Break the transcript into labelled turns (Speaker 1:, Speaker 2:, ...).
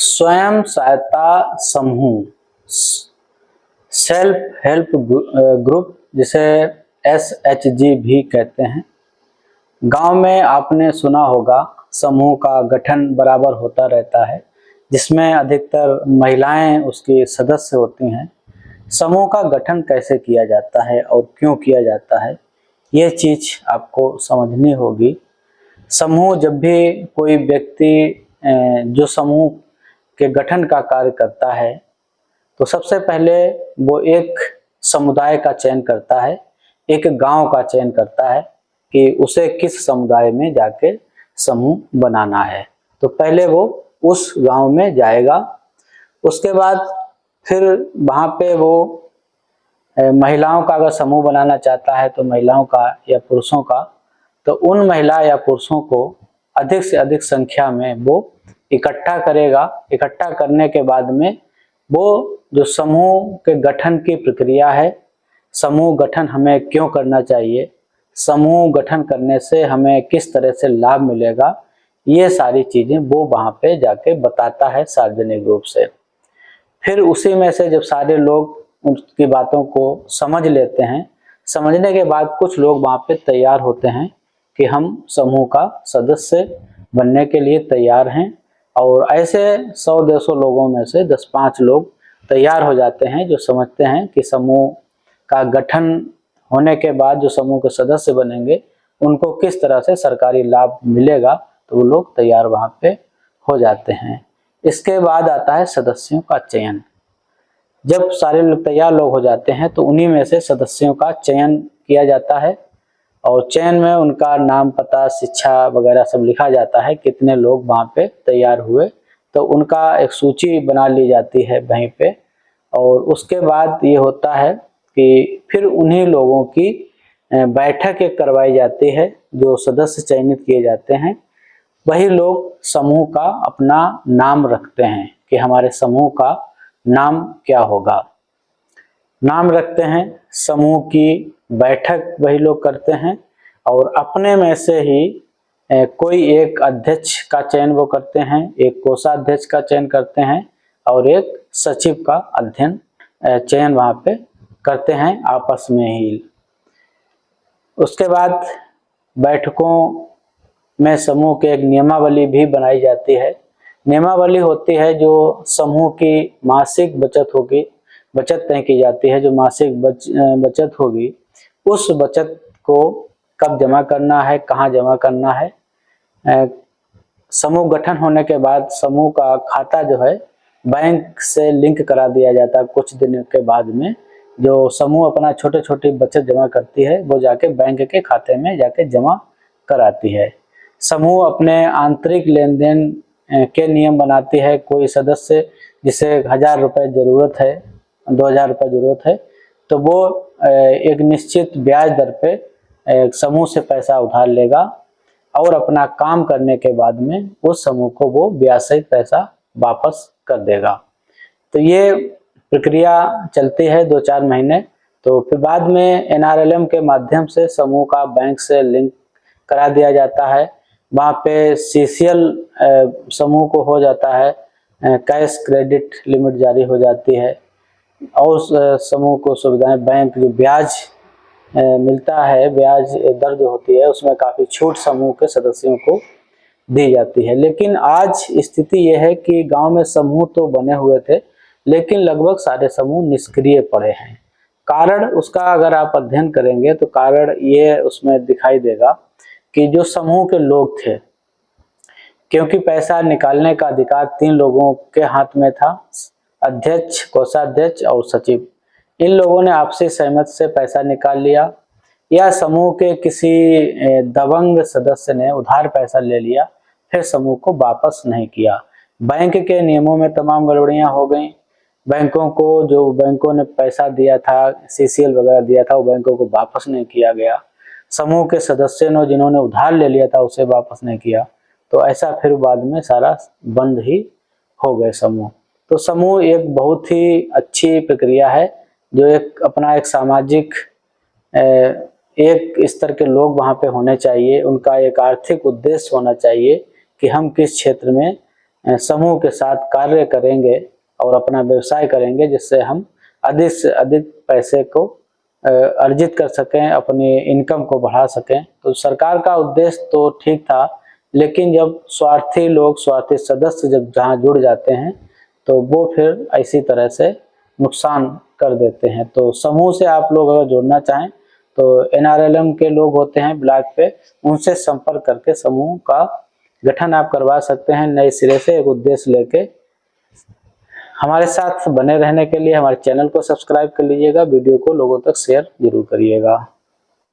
Speaker 1: स्वयं सहायता समूह, सेल्फ हेल्प ग्रुप, जिसे SHG भी कहते हैं। गांव में आपने सुना होगा समूह का गठन बराबर होता रहता है, जिसमें अधिकतर महिलाएं उसकी सदस्य होती हैं। समूह का गठन कैसे किया जाता है और क्यों किया जाता है, ये चीज आपको समझनी होगी। समूह जब भी कोई व्यक्ति जो समूह के गठन का कार्य करता है, तो सबसे पहले वो एक समुदाय का चयन करता है, एक गांव का चयन करता है कि उसे किस समुदाय में जाके समूह बनाना है। तो पहले वो उस गांव में जाएगा। उसके बाद फिर वहाँ पे वो महिलाओं का अगर समूह बनाना चाहता है तो महिलाओं का या पुरुषों का, तो उन महिला या पुरुषों को अधिक से अधिक संख्या में वो इकट्ठा करेगा। इकट्ठा करने के बाद में वो जो समूह के गठन की प्रक्रिया है, समूह गठन हमें क्यों करना चाहिए, समूह गठन करने से हमें किस तरह से लाभ मिलेगा, ये सारी चीजें वो वहाँ पे जाके बताता है सार्वजनिक रूप से। फिर उसी में से जब सारे लोग उनकी बातों को समझ लेते हैं, समझने के बाद कुछ लोग वहाँ पे तैयार होते हैं कि हम समूह का सदस्य बनने के लिए तैयार हैं। और ऐसे 100-150 लोगों में से 10-5 लोग तैयार हो जाते हैं जो समझते हैं कि समूह का गठन होने के बाद जो समूह के सदस्य बनेंगे उनको किस तरह से सरकारी लाभ मिलेगा, तो वो लोग तैयार वहाँ पे हो जाते हैं। इसके बाद आता है सदस्यों का चयन। जब सारे लोग तैयार लोग हो जाते हैं तो उन्हीं में से सदस्यों का चयन किया जाता है, और चयन में उनका नाम, पता, शिक्षा वगैरह सब लिखा जाता है, कितने लोग वहाँ पे तैयार हुए, तो उनका एक सूची बना ली जाती है वहीं पे। और उसके बाद ये होता है कि फिर उन्हीं लोगों की बैठक एक करवाई जाती है। जो सदस्य चयनित किए जाते हैं वही लोग समूह का अपना नाम रखते हैं कि हमारे समूह का नाम क्या होगा। नाम रखते हैं, समूह की बैठक वही लोग करते हैं, और अपने में से ही कोई एक अध्यक्ष का चयन वो करते हैं, एक कोषाध्यक्ष का चयन करते हैं, और एक सचिव का चयन वहाँ पे करते हैं आपस में ही। उसके बाद बैठकों में समूह के एक नियमावली भी बनाई जाती है। नियमावली होती है जो समूह की मासिक बचत होगी, बचत तय की जाती है। जो मासिक बचत होगी, उस बचत को कब जमा करना है, कहाँ जमा करना है। समूह गठन होने के बाद समूह का खाता जो है बैंक से लिंक करा दिया जाता है। कुछ दिनों के बाद में जो समूह अपना छोटे छोटे बचत जमा करती है वो जाके बैंक के खाते में जाके जमा कराती है। समूह अपने आंतरिक लेन देन के नियम बनाती है। कोई सदस्य जिसे 1000 रुपये जरूरत है, 2000 रुपये जरूरत है, तो वो एक निश्चित ब्याज दर पे समूह से पैसा उधार लेगा, और अपना काम करने के बाद में उस समूह को वो ब्याज सहित पैसा वापस कर देगा। तो ये प्रक्रिया चलती है 2-4 महीने। तो फिर बाद में NRLM के माध्यम से समूह का बैंक से लिंक करा दिया जाता है। वहाँ पे CCL समूह को हो जाता है, कैश क्रेडिट लिमिट जारी हो जाती है, और समूह को सुविधाएं, बैंक जो ब्याज मिलता है, ब्याज दर जो होती है उसमें काफ़ी छूट समूह के सदस्यों को दी जाती है। लेकिन आज स्थिति यह है कि गांव में समूह तो बने हुए थे, लेकिन लगभग सारे समूह निष्क्रिय पड़े हैं। कारण उसका अगर आप अध्ययन करेंगे तो कारण ये उसमें दिखाई देगा कि जो समूह के लोग थे, क्योंकि पैसा निकालने का अधिकार 3 लोगों के हाथ में था, अध्यक्ष, कोषाध्यक्ष और सचिव। इन लोगों ने आपसी सहमति से पैसा निकाल लिया, या समूह के किसी दबंग सदस्य ने उधार पैसा ले लिया, फिर समूह को वापस नहीं किया। बैंक के नियमों में तमाम गड़बड़ियां हो गई। बैंकों को, जो बैंकों ने पैसा दिया था, CCL वगैरह दिया था, वो बैंकों को वापस नहीं किया गया। समूह के सदस्यों ने, जिन्होंने उधार ले लिया था, उसे वापस नहीं किया। तो ऐसा फिर बाद में सारा बंद ही हो गए समूह। तो समूह एक बहुत ही अच्छी प्रक्रिया है, जो एक सामाजिक एक स्तर के लोग वहाँ पे होने चाहिए। उनका एक आर्थिक उद्देश्य होना चाहिए कि हम किस क्षेत्र में समूह के साथ कार्य करेंगे और अपना व्यवसाय करेंगे, जिससे हम अधिक से अधिक पैसे को अर्जित कर सकें, अपनी इनकम को बढ़ा सकें। तो सरकार का उद्देश्य तो ठीक था, लेकिन जब स्वार्थी लोग, स्वार्थी सदस्य जब जहाँ जुड़ जाते हैं तो वो फिर ऐसी तरह से नुकसान कर देते हैं। तो समूह से आप लोग अगर जुड़ना चाहें तो NRLM के लोग होते हैं ब्लॉक पे, उनसे संपर्क करके समूह का गठन आप करवा सकते हैं नए सिरे से एक उद्देश्य लेके। हमारे साथ बने रहने के लिए हमारे चैनल को सब्सक्राइब कर लीजिएगा, वीडियो को लोगों तक शेयर जरूर करिएगा।